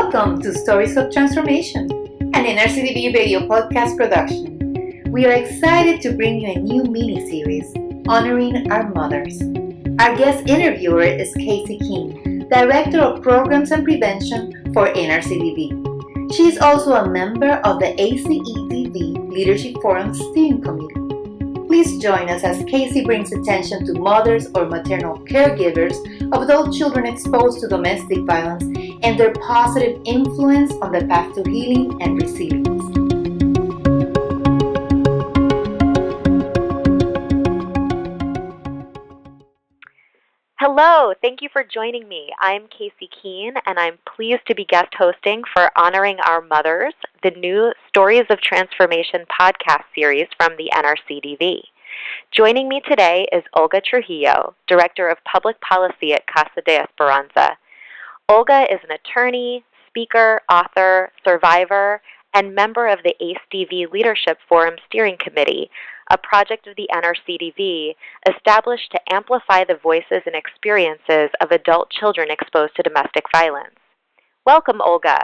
Welcome to Stories of Transformation, an NRCDV radio podcast production. We are excited to bring you a new mini-series honoring our mothers. Our guest interviewer is Casey King, Director of Programs and Prevention for NRCDV. She is also a member of the ACEDV Leadership Forum Steering Committee. Please join us as Casey brings attention to mothers or maternal caregivers of adult children exposed to domestic violence and their positive influence on the path to healing and resilience. Hello, thank you for joining me. I'm Casey Keene, and I'm pleased to be guest hosting for Honoring Our Mothers, the new Stories of Transformation podcast series from the NRCDV. Joining me today is Olga Trujillo, Director of Public Policy at Casa de Esperanza. Olga is an attorney, speaker, author, survivor, and member of the ACEDV Leadership Forum Steering Committee, a project of the NRCDV established to amplify the voices and experiences of adult children exposed to domestic violence. Welcome, Olga.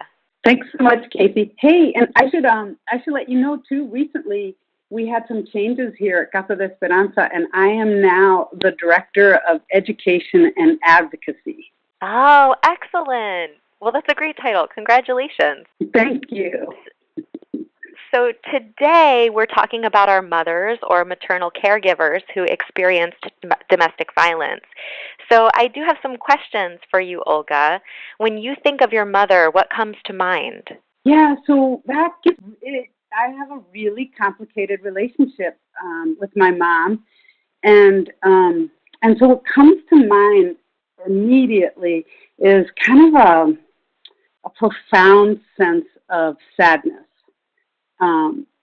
Thanks so much, Casey. Hey, and I should let you know, too, recently we had some changes here at Casa de Esperanza, and I am now the Director of Education and Advocacy. Oh, excellent. Well, that's a great title. Congratulations. Thank you. So today we're talking about our mothers or maternal caregivers who experienced domestic violence. So I do have some questions for you, Olga. When you think of your mother, what comes to mind? Yeah, so I have a really complicated relationship with my mom, and so what comes to mind immediately is kind of a profound sense of sadness.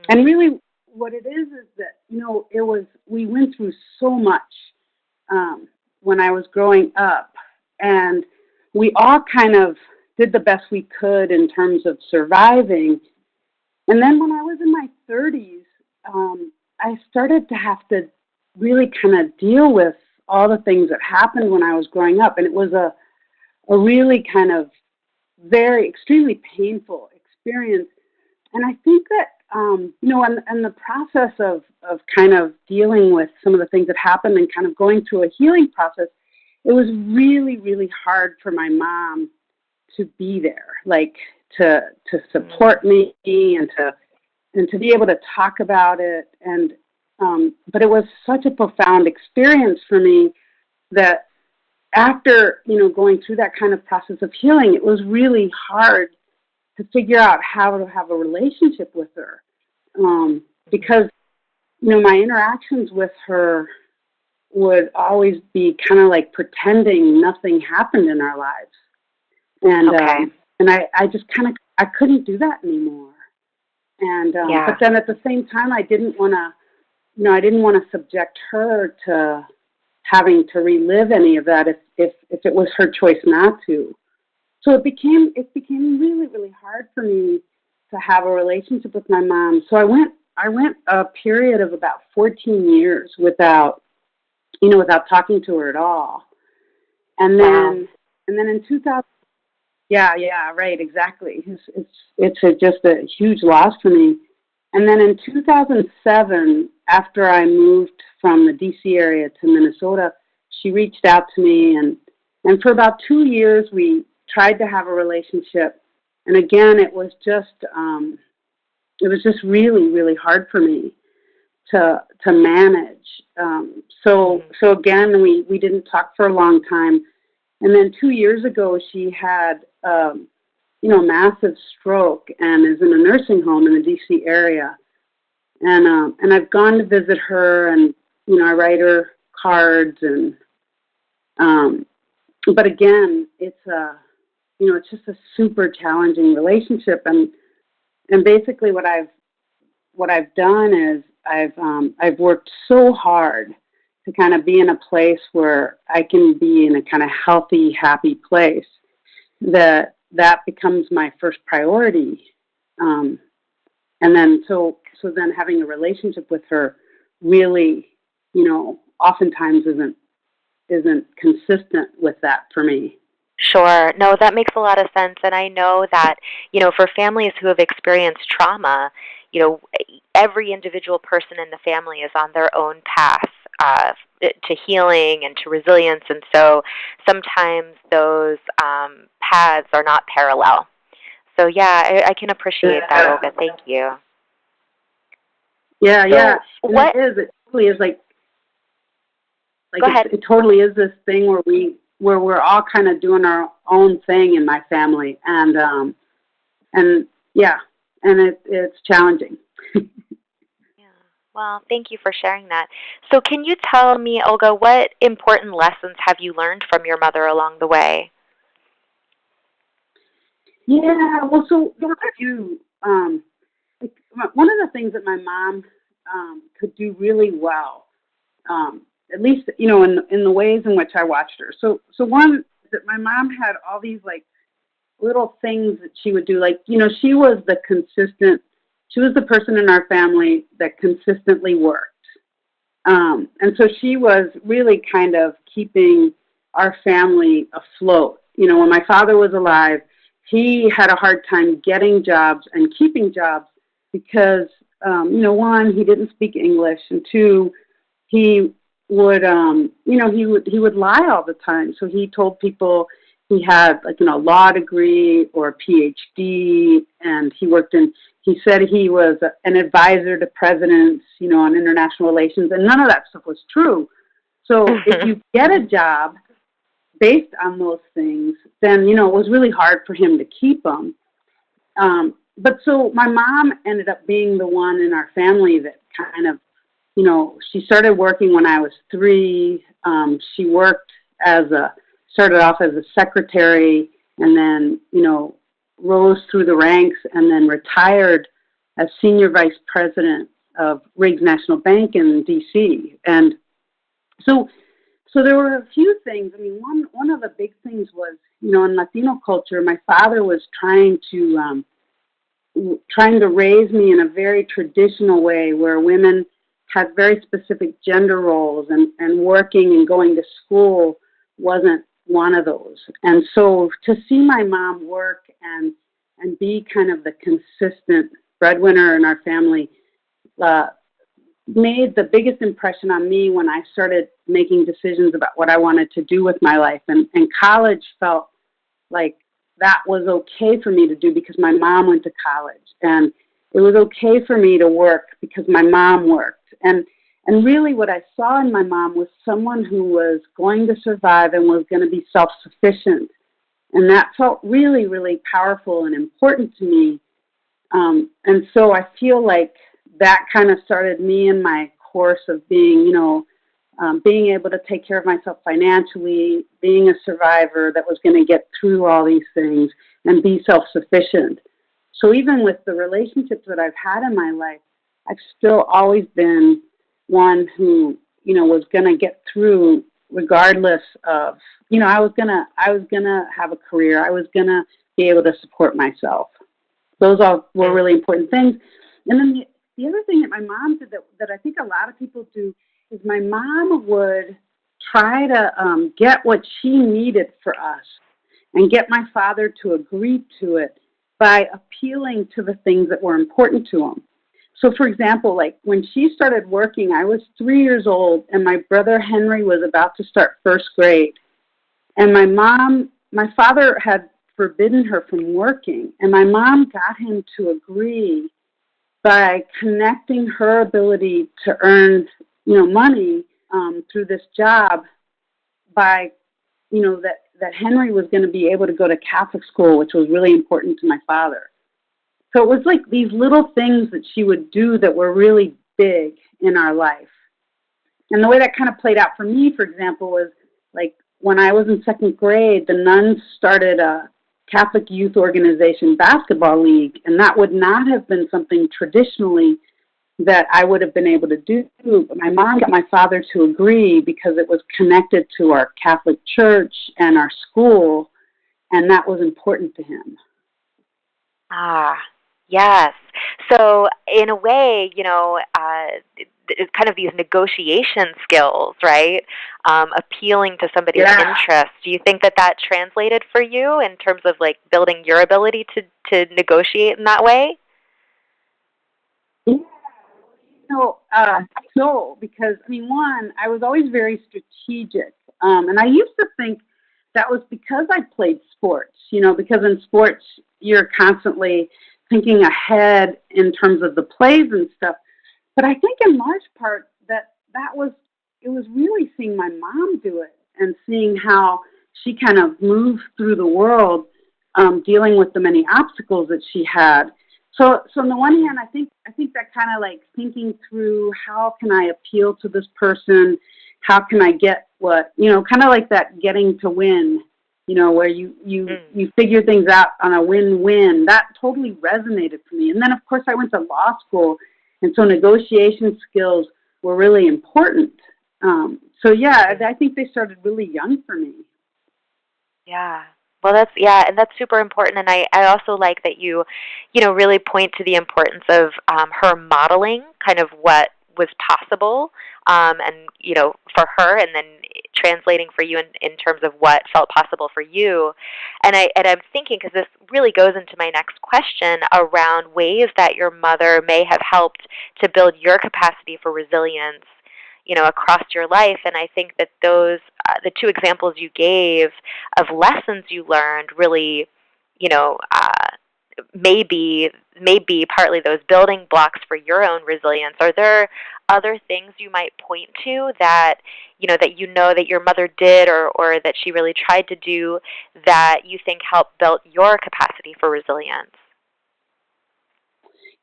And really what it is that, we went through so much when I was growing up, and we all kind of did the best we could in terms of surviving. And then when I was in my 30s, I started to have to really kind of deal with all the things that happened when I was growing up. And it was a really kind of very extremely painful experience. And I think that, in the process of kind of dealing with some of the things that happened and kind of going through a healing process, it was really, really hard for my mom to be there, like to support me and to be able to talk about it. And but it was such a profound experience for me that after, going through that kind of process of healing, it was really hard to figure out how to have a relationship with her. Because, my interactions with her would always be kind of like pretending nothing happened in our lives. And, and I just I couldn't do that anymore. And, but then at the same time, I didn't want to subject her to having to relive any of that if it was her choice not to. So it became really, really hard for me to have a relationship with my mom. So I went a period of about 14 years without talking to her at all. And then in 2000, yeah, right, exactly. It's just a huge loss for me. And then in 2007, after I moved from the D.C. area to Minnesota, she reached out to me, and for about 2 years we tried to have a relationship. And again, it was just really, really hard for me to manage. So again, we didn't talk for a long time. And then 2 years ago, she had a massive stroke and is in a nursing home in the D.C. area. And I've gone to visit her, and I write her cards, and but again, it's just a super challenging relationship. And basically what I've done is I've worked so hard to kind of be in a place where I can be in a kind of healthy, happy place, that becomes my first priority. And then so then having a relationship with her really, oftentimes isn't consistent with that for me. Sure. No, that makes a lot of sense. And I know that, for families who have experienced trauma, you know, every individual person in the family is on their own path to healing and to resilience. And so sometimes those paths are not parallel. So, yeah, I can appreciate that, Olga. Thank you. Yeah, So yeah. And what? it totally is like Go ahead. it totally is this thing where we're all kind of doing our own thing in my family, and yeah, and it's challenging. Yeah. Well, thank you for sharing that. So can you tell me, Olga, what important lessons have you learned from your mother along the way? Yeah, well, so there are a few. Like, one of the things that my mom could do really well, at least in the ways in which I watched her. So one that my mom had all these like little things that she would do. Like, she was she was the person in our family that consistently worked. And so she was really kind of keeping our family afloat. When my father was alive, he had a hard time getting jobs and keeping jobs because, one, he didn't speak English, and two, he would, he would lie all the time. So he told people he had law degree or a PhD, and he said he was an advisor to presidents, on international relations, and none of that stuff was true. So if you get a job based on those things, then, it was really hard for him to keep them. But so my mom ended up being the one in our family that kind of, she started working when I was 3. She started off as a secretary, and then, rose through the ranks and then retired as senior vice president of Riggs National Bank in D.C. And so there were a few things. I mean, one of the big things was, in Latino culture, my father was trying to raise me in a very traditional way where women had very specific gender roles, and working and going to school wasn't one of those. And so to see my mom work and be kind of the consistent breadwinner in our family made the biggest impression on me when I started making decisions about what I wanted to do with my life. And college felt like that was okay for me to do because my mom went to college, and it was okay for me to work because my mom worked. And really what I saw in my mom was someone who was going to survive and was going to be self-sufficient. And that felt really, really powerful and important to me. And so I feel like that kind of started me in my course of being, being able to take care of myself financially, being a survivor that was going to get through all these things and be self-sufficient. So even with the relationships that I've had in my life, I've still always been one who, was going to get through regardless of, I was going to have a career. I was going to be able to support myself. Those all were really important things. And then the other thing that my mom did that I think a lot of people do is my mom would try to get what she needed for us and get my father to agree to it by appealing to the things that were important to him. So, for example, like when she started working, I was 3 years old, and my brother Henry was about to start first grade. And my father had forbidden her from working, and my mom got him to agree by connecting her ability to earn, money through this job by, that Henry was going to be able to go to Catholic school, which was really important to my father. So it was like these little things that she would do that were really big in our life. And the way that kind of played out for me, for example, was like when I was in second grade, the nuns started a Catholic Youth Organization basketball league, and that would not have been something traditionally that I would have been able to do. But my mom got my father to agree because it was connected to our Catholic church and our school, and that was important to him. Ah, yes. So in a way, kind of these negotiation skills, right? Appealing to somebody's interests. Do you think that that translated for you in terms of like building your ability to negotiate in that way? Yeah. No, because I mean, one, I was always very strategic, and I used to think that was because I played sports. Because in sports you're constantly thinking ahead in terms of the plays and stuff. But I think in large part it was really seeing my mom do it and seeing how she kind of moved through the world, dealing with the many obstacles that she had. So on the one hand, I think that kind of like thinking through how can I appeal to this person, how can I get what, kind of like that getting to win, where you figure things out on a win-win. That totally resonated for me. And then of course I went to law school, and so negotiation skills were really important. So yeah, I think they started really young for me. Yeah. Well, and that's super important. And I also like that you really point to the importance of her modeling kind of what was possible, and, for her, and then translating for you in terms of what felt possible for you. And I'm thinking, because this really goes into my next question around ways that your mother may have helped to build your capacity for resilience, across your life. And I think that those, the two examples you gave of lessons you learned really, maybe partly those building blocks for your own resilience. Are there other things you might point to that, that your mother did or that she really tried to do that you think helped build your capacity for resilience?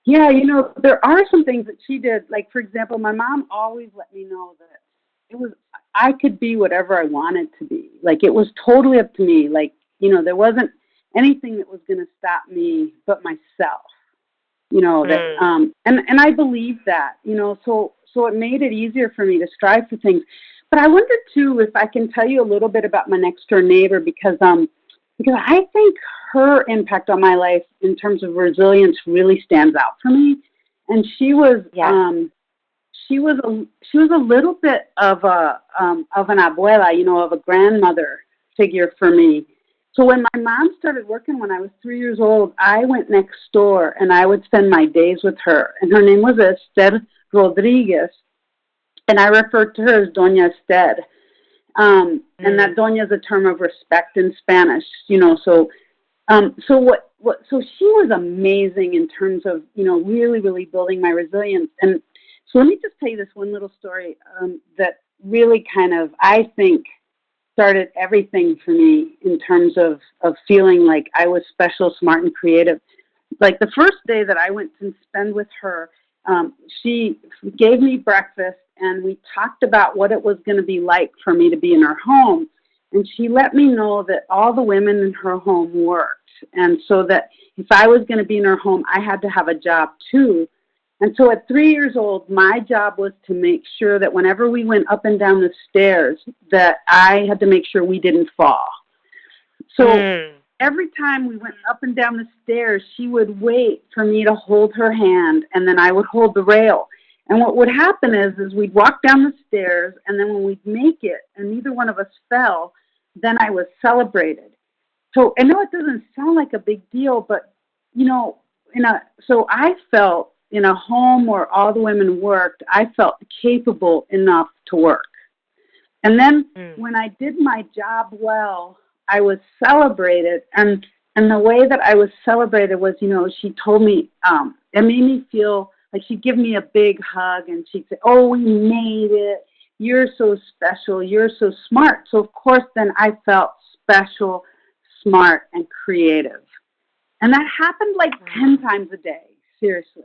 Yeah, there are some things that she did. Like, for example, my mom always let me know that I could be whatever I wanted to be. Like, it was totally up to me. Like, there wasn't anything that was going to stop me but myself. That, and I believe that, so it made it easier for me to strive for things. But I wonder too if I can tell you a little bit about my next door neighbor, because I think her impact on my life in terms of resilience really stands out for me. And she was she was a little bit of an abuela, of a grandmother figure for me. So when my mom started working when I was 3 years old, I went next door and I would spend my days with her. And her name was Esther Rodriguez, and I referred to her as Doña Esther. And that doña is a term of respect in Spanish, so she was amazing in terms of, really, really building my resilience. And so let me just tell you this one little story, that really kind of, I think, started everything for me in terms of feeling like I was special, smart, and creative. Like the first day that I went to spend with her, she gave me breakfast, and we talked about what it was going to be like for me to be in her home. And she let me know that all the women in her home worked. And so that if I was going to be in her home, I had to have a job too. And so at 3 years old, my job was to make sure that whenever we went up and down the stairs, that I had to make sure we didn't fall. So every time we went up and down the stairs, she would wait for me to hold her hand, and then I would hold the rail. And what would happen is we'd walk down the stairs, and then when we'd make it and neither one of us fell, then I was celebrated. So I know it doesn't sound like a big deal, but, so I felt in a home where all the women worked, I felt capable enough to work. And then when I did my job well, I was celebrated. And the way that I was celebrated was, she told me, it made me feel like she'd give me a big hug, and she'd say, "Oh, we made it. You're so special. You're so smart." So, of course, then I felt special, smart, and creative. And that happened like 10 times a day, seriously.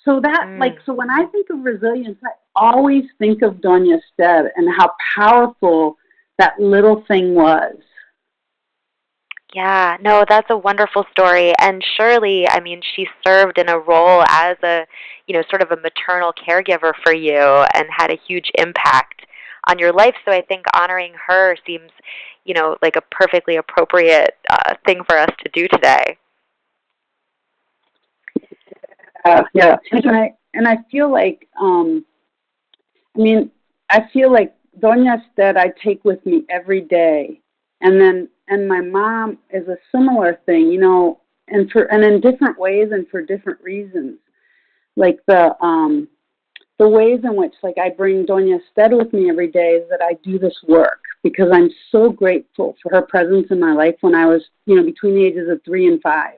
So that, so when I think of resilience, I always think of Doña Esther and how powerful that little thing was. Yeah, no, that's a wonderful story. And surely, I mean, she served in a role as a, sort of a maternal caregiver for you and had a huge impact on your life. So I think honoring her seems, like a perfectly appropriate thing for us to do today. Yeah. And I feel like, I feel like Doña Esther I take with me every day. And my mom is a similar thing, and in different ways and for different reasons. Like the ways in which like I bring Doña Esther with me every day is that I do this work because I'm so grateful for her presence in my life when I was, between the ages of 3 and 5.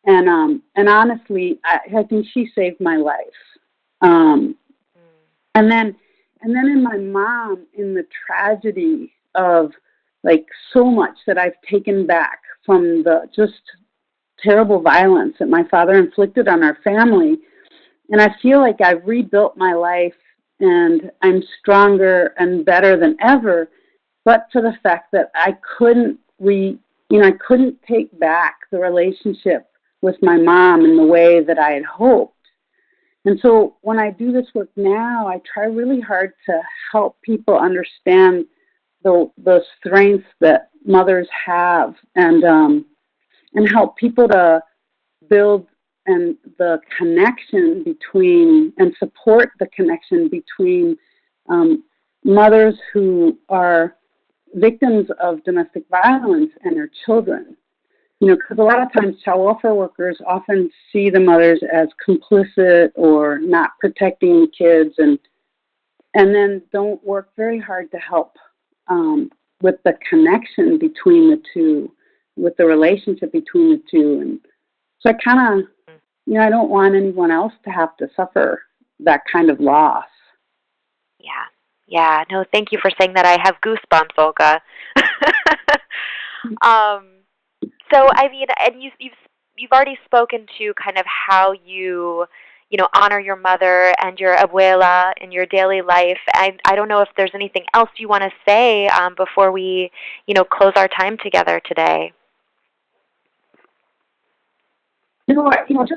And honestly, I think she saved my life. And then in my mom, in the tragedy of like so much that I've taken back from the just terrible violence that my father inflicted on our family. And I feel like I've rebuilt my life and I'm stronger and better than ever, but for the fact that I couldn't take back the relationship with my mom in the way that I had hoped. And so when I do this work now, I try really hard to help people understand the strengths that mothers have and help people to build and the connection between and support the connection between mothers who are victims of domestic violence and their children. Because a lot of times child welfare workers often see the mothers as complicit or not protecting the kids and then don't work very hard to help with the connection between the two, with the relationship between the two. And so I kind of, I don't want anyone else to have to suffer that kind of loss. Yeah. No, thank you for saying that. I have goosebumps, Olga. So, and you've already spoken to kind of how you honor your mother and your abuela in your daily life. I don't know if there's anything else you want to say before we, close our time together today. Just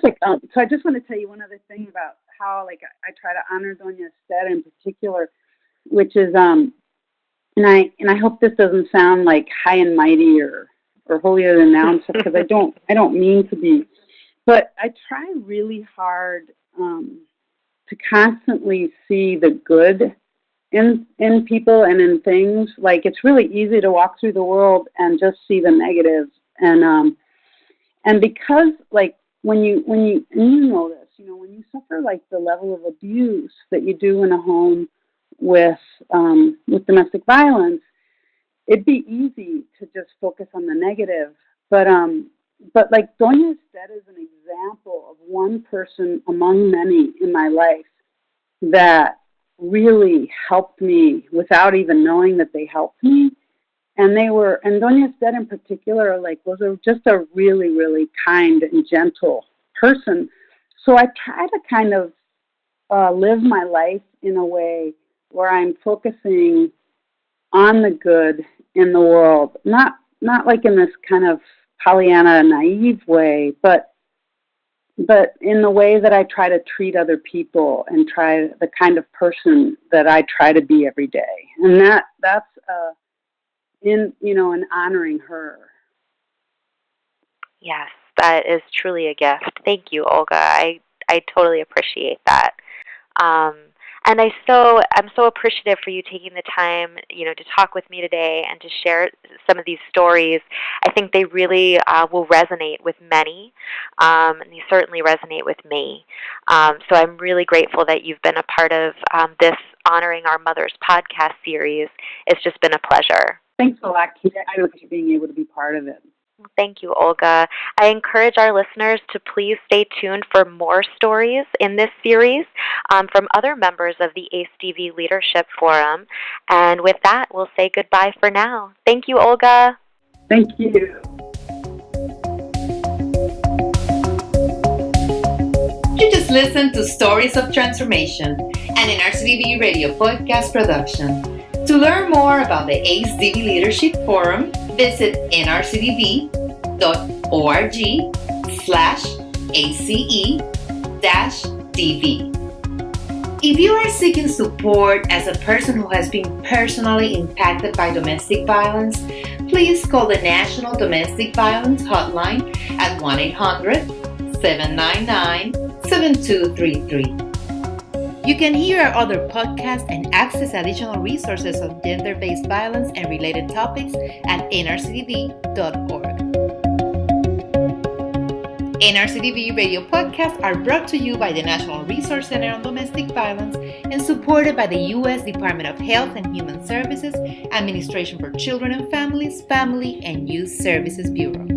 like, so I just want to tell you one other thing about how, like, I try to honor Doña Esther in particular, which is, and I hope this doesn't sound like high and mighty or holier than thou stuff, because I don't mean to be, but I try really hard to constantly see the good in people and in things. Like, it's really easy to walk through the world and just see the negatives, and because, like, when you know this, when you suffer like the level of abuse that you do in a home with domestic violence, it'd be easy to just focus on the negative. But like Doña Esther is an example of one person among many in my life that really helped me without even knowing that they helped me. And Doña Esther in particular, was just a really, really kind and gentle person. So I try to kind of live my life in a way where I'm focusing on the good in the world, not like in this kind of Pollyanna naive way, but in the way that I try to treat other people and try the kind of person that I try to be every day. And that's in honoring her. Yes, that is truly a gift. Thank you, Olga. I totally appreciate that. And I'm so appreciative for you taking the time, to talk with me today and to share some of these stories. I think they really will resonate with many, and they certainly resonate with me. So I'm really grateful that you've been a part of this Honoring Our Mothers podcast series. It's just been a pleasure. Thanks a lot, Kate. I look at being able to be part of it. Thank you, Olga. I encourage our listeners to please stay tuned for more stories in this series from other members of the ACEDV Leadership Forum. And with that, we'll say goodbye for now. Thank you, Olga. Thank you. You just listened to Stories of Transformation, an NRCDV radio podcast production. To learn more about the ACEDV Leadership Forum, visit nrcdv.org/ACE-DV. If you are seeking support as a person who has been personally impacted by domestic violence, please call the National Domestic Violence Hotline at 1-800-799-7233. You can hear our other podcasts and access additional resources on gender-based violence and related topics at nrcdv.org. NRCDV radio podcasts are brought to you by the National Resource Center on Domestic Violence and supported by the U.S. Department of Health and Human Services, Administration for Children and Families, Family and Youth Services Bureau.